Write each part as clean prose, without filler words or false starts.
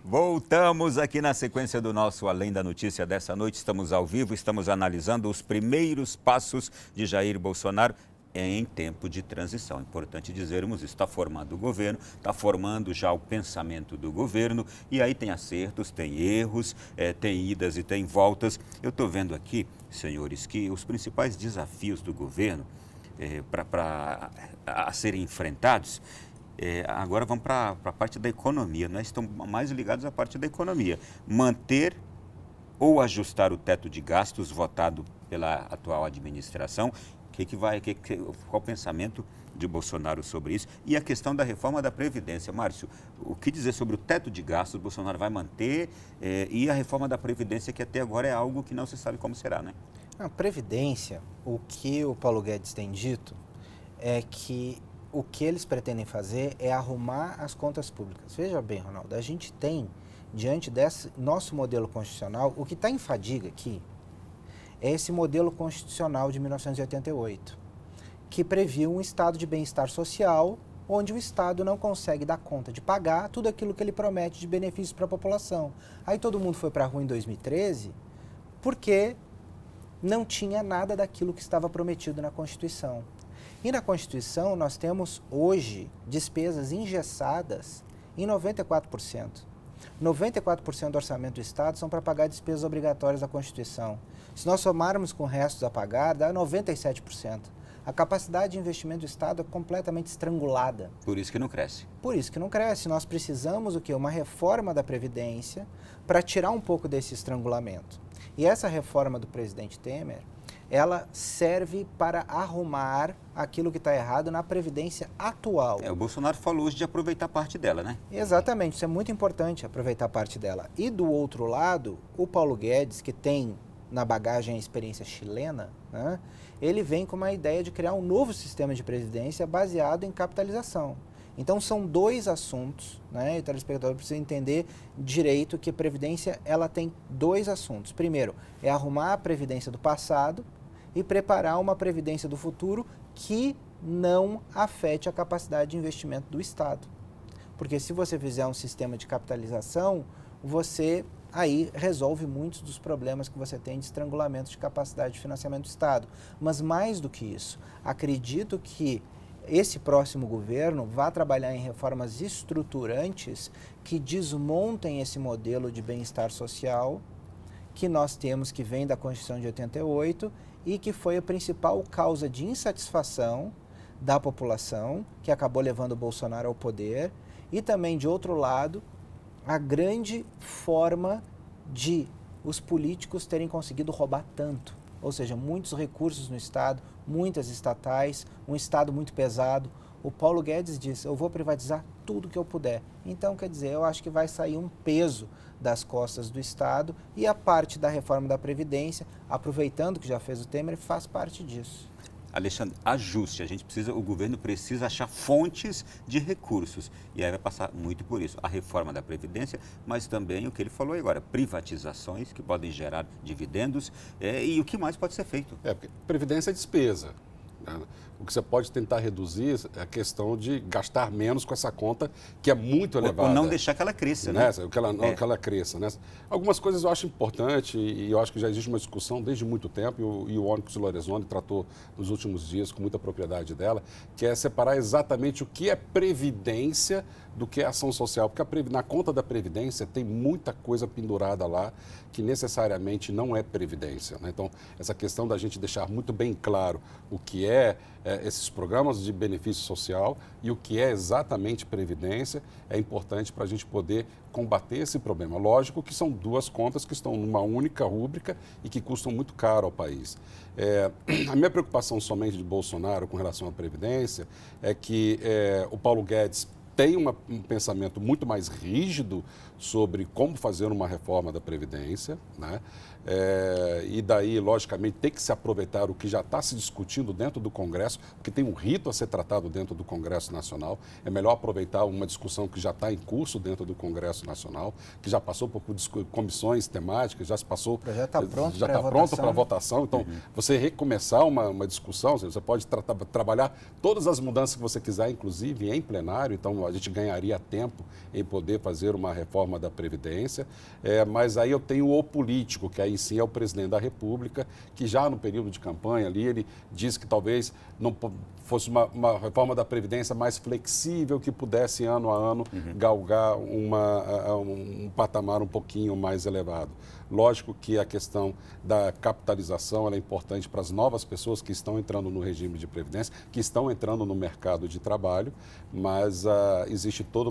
Voltamos aqui na sequência do nosso Além da Notícia dessa noite. Estamos ao vivo, estamos analisando os primeiros passos de Jair Bolsonaro em tempo de transição. Importante dizermos, está formando o governo, está formando já o pensamento do governo, e aí tem acertos, tem erros, tem idas e tem voltas. Eu estou vendo aqui, senhores, que os principais desafios do governo a serem enfrentados, agora vamos para a parte da economia, né? Estão mais ligados à parte da economia. Manter ou ajustar o teto de gastos votado pela atual administração. Qual o pensamento de Bolsonaro sobre isso? E a questão da reforma da Previdência. Márcio, o que dizer sobre o teto de gastos? Bolsonaro vai manter e a reforma da Previdência, que até agora é algo que não se sabe como será, né? A Previdência, o que o Paulo Guedes tem dito é que o que eles pretendem fazer é arrumar as contas públicas. Veja bem, Ronaldo, a gente tem, diante desse nosso modelo constitucional, o que está em fadiga aqui é esse modelo constitucional de 1988, que previu um estado de bem-estar social, onde o Estado não consegue dar conta de pagar tudo aquilo que ele promete de benefícios para a população. Aí todo mundo foi para a rua em 2013, porque não tinha nada daquilo que estava prometido na Constituição. E na Constituição nós temos hoje despesas engessadas em 94%. 94% do orçamento do Estado são para pagar despesas obrigatórias da Constituição. Se nós somarmos com restos a pagar, dá 97%. A capacidade de investimento do Estado é completamente estrangulada. Por isso que não cresce. Por isso que não cresce. Nós precisamos o quê? Uma reforma da Previdência para tirar um pouco desse estrangulamento. E essa reforma do presidente Temer, ela serve para arrumar aquilo que está errado na Previdência atual. O Bolsonaro falou hoje de aproveitar parte dela, né? Exatamente, isso é muito importante, aproveitar parte dela. E do outro lado, o Paulo Guedes, que tem na bagagem a experiência chilena, né, ele vem com uma ideia de criar um novo sistema de previdência baseado em capitalização. Então são dois assuntos, né, e o telespectador precisa entender direito que a Previdência ela tem dois assuntos. Primeiro, é arrumar a Previdência do passado e preparar uma Previdência do futuro que não afete a capacidade de investimento do Estado. Porque se você fizer um sistema de capitalização, você aí resolve muitos dos problemas que você tem de estrangulamento de capacidade de financiamento do Estado. Mas mais do que isso, acredito que esse próximo governo vai trabalhar em reformas estruturantes que desmontem esse modelo de bem-estar social que nós temos, que vem da Constituição de 88 e que foi a principal causa de insatisfação da população, que acabou levando o Bolsonaro ao poder, e também, de outro lado, a grande forma de os políticos terem conseguido roubar tanto. Ou seja, muitos recursos no Estado, muitas estatais, um Estado muito pesado. O Paulo Guedes disse, eu vou privatizar tudo que eu puder. Então, quer dizer, eu acho que vai sair um peso das costas do Estado e a parte da reforma da Previdência, aproveitando que já fez o Temer, faz parte disso. Alexandre, ajuste. O governo precisa achar fontes de recursos. E aí vai passar muito por isso. A reforma da Previdência, mas também o que ele falou agora, privatizações que podem gerar dividendos. E o que mais pode ser feito? Porque Previdência é despesa. O que você pode tentar reduzir é a questão de gastar menos com essa conta, que é muito elevada. Ou não deixar que ela cresça, né? Que ela cresça. Né? Algumas coisas eu acho importante e eu acho que já existe uma discussão desde muito tempo, e o Onyx Lorenzoni tratou nos últimos dias com muita propriedade dela, que é separar exatamente o que é previdência do que é ação social. Porque na conta da Previdência tem muita coisa pendurada lá que necessariamente não é previdência. Né? Então, essa questão da gente deixar muito bem claro o que esses programas de benefício social e o que é exatamente previdência é importante para a gente poder combater esse problema. Lógico que são duas contas que estão numa única rúbrica e que custam muito caro ao país. A minha preocupação somente de Bolsonaro com relação à previdência é que o Paulo Guedes tem um pensamento muito mais rígido sobre como fazer uma reforma da Previdência, né? E daí, logicamente, tem que se aproveitar o que já está se discutindo dentro do Congresso, porque tem um rito a ser tratado dentro do Congresso Nacional. É melhor aproveitar uma discussão que já está em curso dentro do Congresso Nacional, que já passou por comissões temáticas, já se passou... O projeto está pronto já está pronto para votação. Então, você recomeçar uma discussão, você pode trabalhar todas as mudanças que você quiser, inclusive em plenário. Então, a gente ganharia tempo em poder fazer uma reforma da Previdência. Mas aí eu tenho o político, que aí sim é o presidente da República, que já no período de campanha ali, ele disse que talvez não fosse uma reforma da Previdência mais flexível, que pudesse ano a ano galgar um patamar um pouquinho mais elevado. Lógico que a questão da capitalização ela é importante para as novas pessoas que estão entrando no regime de Previdência, que estão entrando no mercado de trabalho, mas existe toda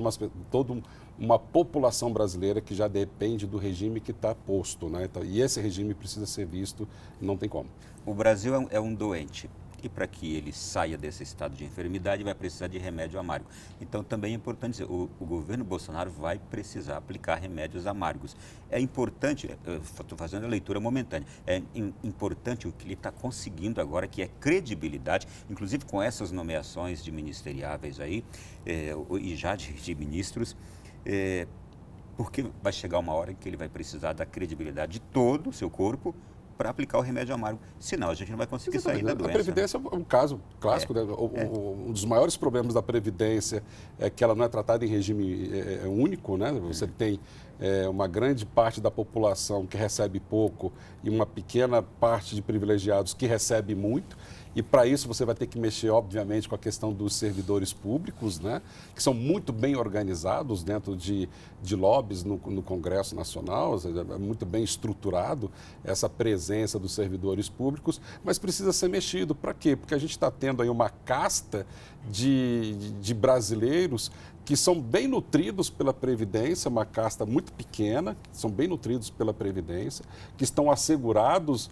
uma população brasileira que já depende do regime que está posto, né? Então, e esse regime precisa ser visto, não tem como. O Brasil é um doente. E para que ele saia desse estado de enfermidade, vai precisar de remédio amargo. Então, também é importante dizer, o governo Bolsonaro vai precisar aplicar remédios amargos. É importante, estou fazendo a leitura momentânea, é importante o que ele está conseguindo agora, que é credibilidade, inclusive com essas nomeações de ministeriáveis aí, e já de ministros, porque vai chegar uma hora em que ele vai precisar da credibilidade de todo o seu corpo, para aplicar o remédio amargo. Senão, a gente não vai conseguir sair da doença. A Previdência é um caso clássico. Né? Um dos maiores problemas da Previdência é que ela não é tratada em regime único. Né? Você tem uma grande parte da população que recebe pouco e uma pequena parte de privilegiados que recebe muito. E para isso você vai ter que mexer, obviamente, com a questão dos servidores públicos, né? Que são muito bem organizados dentro de lobbies no Congresso Nacional, ou seja, é muito bem estruturado essa presença dos servidores públicos, mas precisa ser mexido. Para quê? Porque a gente está tendo aí uma casta de brasileiros que são bem nutridos pela Previdência, uma casta muito pequena, que são bem nutridos pela Previdência, que estão assegurados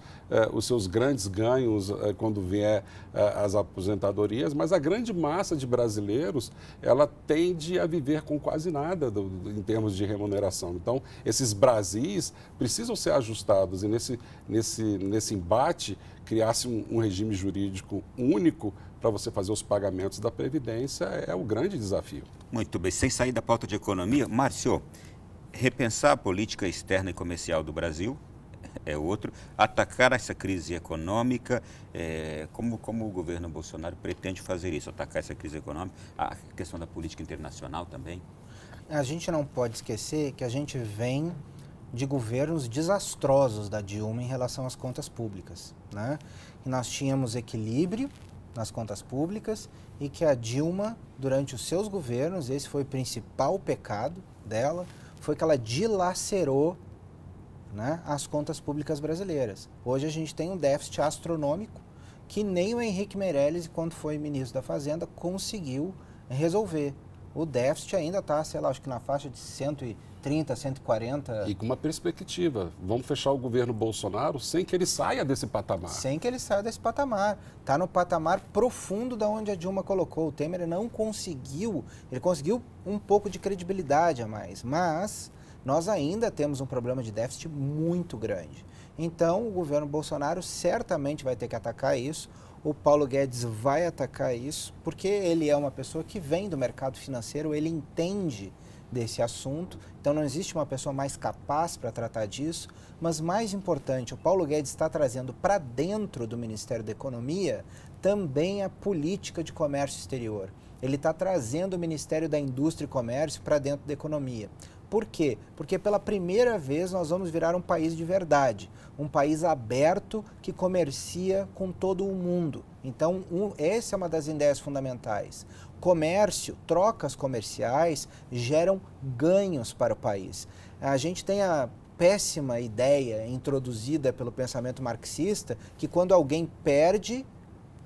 os seus grandes ganhos quando vier as aposentadorias, mas a grande massa de brasileiros, ela tende a viver com quase nada em termos de remuneração. Então, esses Brasis precisam ser ajustados e nesse embate criar-se um regime jurídico único para você fazer os pagamentos da Previdência é o grande desafio. Muito bem. Sem sair da pauta de economia, Márcio, repensar a política externa e comercial do Brasil é outro. Atacar essa crise econômica, como o governo Bolsonaro pretende fazer isso? Atacar essa crise econômica, a questão da política internacional também? A gente não pode esquecer que a gente vem de governos desastrosos da Dilma em relação às contas públicas, né? E nós tínhamos equilíbrio nas contas públicas e que a Dilma, durante os seus governos, esse foi o principal pecado dela, foi que ela dilacerou, né, as contas públicas brasileiras. Hoje a gente tem um déficit astronômico que nem o Henrique Meirelles, quando foi ministro da Fazenda, conseguiu resolver. O déficit ainda está, sei lá, acho que na faixa de 130, 140... E com uma perspectiva, vamos fechar o governo Bolsonaro sem que ele saia desse patamar. Sem que ele saia desse patamar. Está no patamar profundo da onde a Dilma colocou. O Temer não conseguiu, ele conseguiu um pouco de credibilidade a mais, mas nós ainda temos um problema de déficit muito grande. Então, o governo Bolsonaro certamente vai ter que atacar isso. O Paulo Guedes vai atacar isso, porque ele é uma pessoa que vem do mercado financeiro, ele entende desse assunto, então não existe uma pessoa mais capaz para tratar disso, mas mais importante, o Paulo Guedes está trazendo para dentro do Ministério da Economia também a política de comércio exterior. Ele está trazendo o Ministério da Indústria e Comércio para dentro da economia. Por quê? Porque pela primeira vez nós vamos virar um país de verdade, um país aberto que comercia com todo o mundo. Então, essa é uma das ideias fundamentais. Comércio, trocas comerciais geram ganhos para o país. A gente tem a péssima ideia introduzida pelo pensamento marxista que quando alguém perde,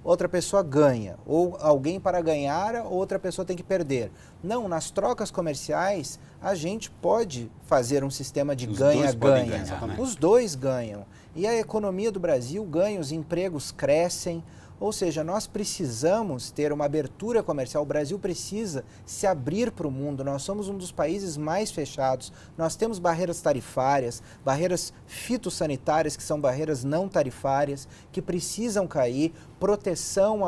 outra pessoa ganha, ou alguém para ganhar, outra pessoa tem que perder. Não, nas trocas comerciais, a gente pode fazer um sistema de ganha-ganha. Os dois ganham. E a economia do Brasil ganha, os empregos crescem, Ou seja, nós precisamos ter uma abertura comercial, o Brasil precisa se abrir para o mundo, nós somos um dos países mais fechados, nós temos barreiras tarifárias, barreiras fitossanitárias, que são barreiras não tarifárias, que precisam cair, proteção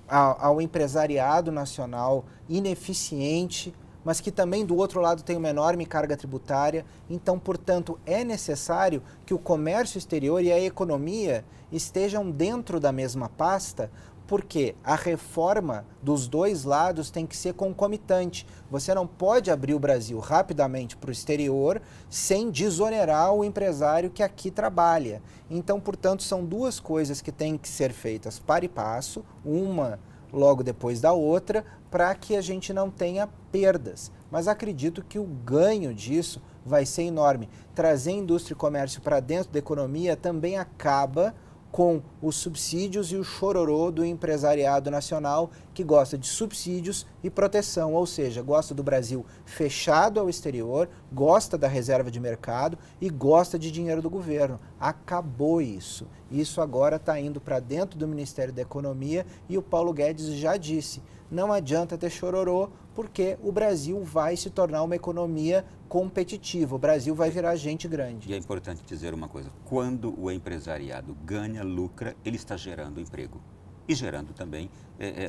ao empresariado nacional ineficiente, mas que também do outro lado tem uma enorme carga tributária. Então, portanto, é necessário que o comércio exterior e a economia estejam dentro da mesma pasta, porque a reforma dos dois lados tem que ser concomitante. Você não pode abrir o Brasil rapidamente para o exterior sem desonerar o empresário que aqui trabalha. Então, portanto, são duas coisas que têm que ser feitas para e passo, uma logo depois da outra, para que a gente não tenha perdas. Mas acredito que o ganho disso vai ser enorme. Trazer indústria e comércio para dentro da economia também acaba com os subsídios e o chororô do empresariado nacional, que gosta de subsídios e proteção, ou seja, gosta do Brasil fechado ao exterior, gosta da reserva de mercado e gosta de dinheiro do governo. Acabou isso. Isso agora está indo para dentro do Ministério da Economia e o Paulo Guedes já disse, não adianta ter chororô, porque o Brasil vai se tornar uma economia competitiva, o Brasil vai virar gente grande. E é importante dizer uma coisa, quando o empresariado ganha, lucra, ele está gerando emprego e gerando também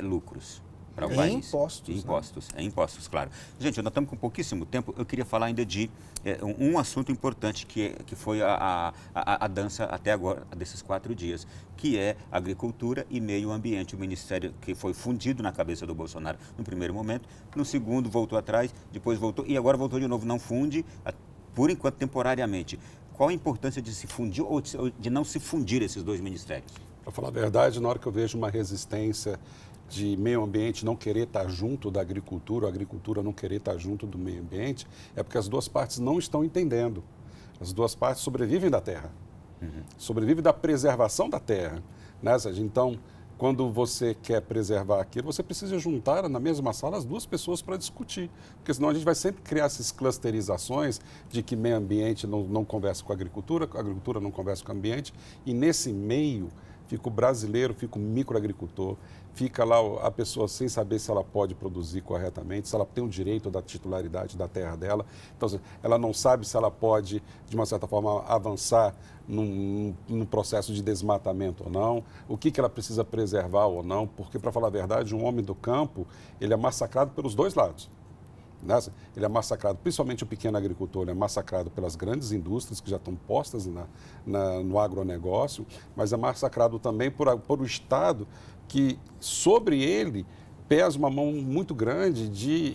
lucros para o país. Impostos. Impostos, né? Impostos, claro. Gente, nós estamos com pouquíssimo tempo, eu queria falar ainda de um assunto importante que foi a dança até agora, desses 4 dias, que é agricultura e meio ambiente. O ministério que foi fundido na cabeça do Bolsonaro no primeiro momento, no segundo voltou atrás, depois voltou e agora voltou de novo. Não funde, por enquanto temporariamente. Qual a importância de se fundir ou de não se fundir esses dois ministérios? Para falar a verdade, na hora que eu vejo uma resistência de meio ambiente não querer estar junto da agricultura, a agricultura não querer estar junto do meio ambiente, é porque as duas partes não estão entendendo. As duas partes sobrevivem da terra, sobrevivem da preservação da terra. Né? Então, quando você quer preservar aquilo, você precisa juntar na mesma sala as duas pessoas para discutir, porque senão a gente vai sempre criar essas clusterizações de que meio ambiente não conversa com a agricultura não conversa com o ambiente, e nesse meio fica o brasileiro, fica o microagricultor, fica lá a pessoa sem saber se ela pode produzir corretamente, se ela tem o direito da titularidade da terra dela. Então, ela não sabe se ela pode, de uma certa forma, avançar num processo de desmatamento ou não, o que ela precisa preservar ou não, porque, para falar a verdade, um homem do campo, ele é massacrado pelos dois lados. Ele é massacrado, principalmente o pequeno agricultor, ele é massacrado pelas grandes indústrias que já estão postas no agronegócio, mas é massacrado também por o Estado, que sobre ele pesa uma mão muito grande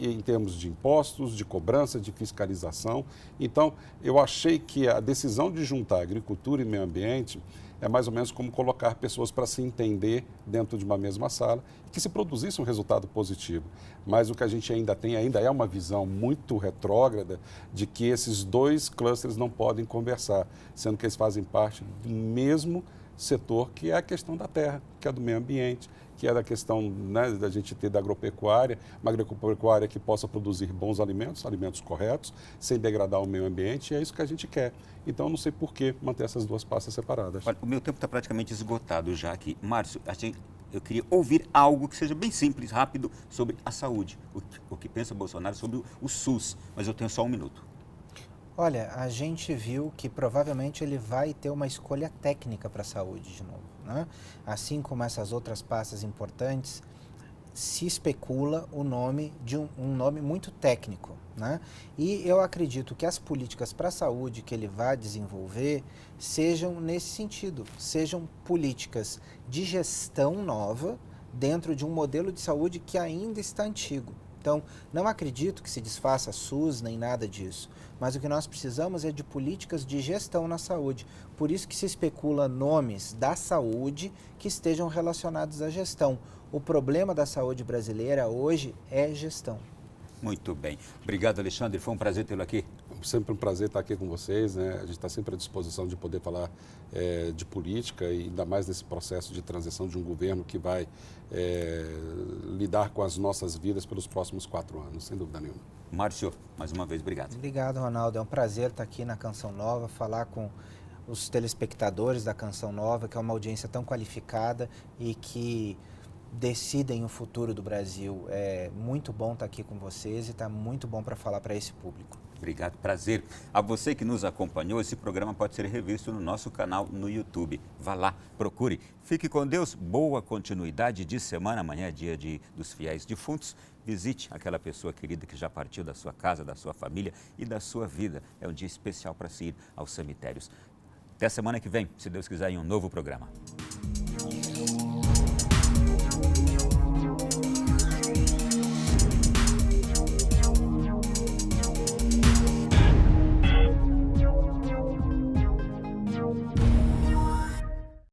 em termos de impostos, de cobrança, de fiscalização. Então, eu achei que a decisão de juntar agricultura e meio ambiente é mais ou menos como colocar pessoas para se entender dentro de uma mesma sala e que se produzisse um resultado positivo. Mas o que a gente ainda tem é uma visão muito retrógrada de que esses dois clusters não podem conversar, sendo que eles fazem parte do mesmo setor, que é a questão da terra, que é do meio ambiente, que é da questão, né, da gente ter da agropecuária, uma agropecuária que possa produzir bons alimentos, alimentos corretos, sem degradar o meio ambiente, e é isso que a gente quer. Então, não sei por que manter essas duas pastas separadas. Olha, o meu tempo está praticamente esgotado já aqui. Márcio, eu queria ouvir algo que seja bem simples, rápido, sobre a saúde. O que pensa Bolsonaro sobre o SUS, mas eu tenho só 1 minuto. Olha, a gente viu que provavelmente ele vai ter uma escolha técnica para a saúde de novo, né? Assim como essas outras pastas importantes, se especula o nome de um nome muito técnico, né? E eu acredito que as políticas para a saúde que ele vai desenvolver sejam nesse sentido, sejam políticas de gestão nova dentro de um modelo de saúde que ainda está antigo. Então, não acredito que se desfaça SUS nem nada disso, mas o que nós precisamos é de políticas de gestão na saúde. Por isso que se especula nomes da saúde que estejam relacionados à gestão. O problema da saúde brasileira hoje é gestão. Muito bem. Obrigado, Alexandre. Foi um prazer tê-lo aqui. Sempre um prazer estar aqui com vocês, né? A gente está sempre à disposição de poder falar de política e ainda mais nesse processo de transição de um governo que vai lidar com as nossas vidas pelos próximos 4 anos, sem dúvida nenhuma. Márcio, mais uma vez, obrigado. Obrigado, Ronaldo. É um prazer estar aqui na Canção Nova, falar com os telespectadores da Canção Nova, que é uma audiência tão qualificada e que decidem o futuro do Brasil. É muito bom estar aqui com vocês e está muito bom para falar para esse público. Obrigado, prazer. A você que nos acompanhou, esse programa pode ser revisto no nosso canal no YouTube. Vá lá, procure. Fique com Deus, boa continuidade de semana. Amanhã é dia dos fiéis defuntos. Visite aquela pessoa querida que já partiu da sua casa, da sua família e da sua vida. É um dia especial para se ir aos cemitérios. Até semana que vem, se Deus quiser, em um novo programa.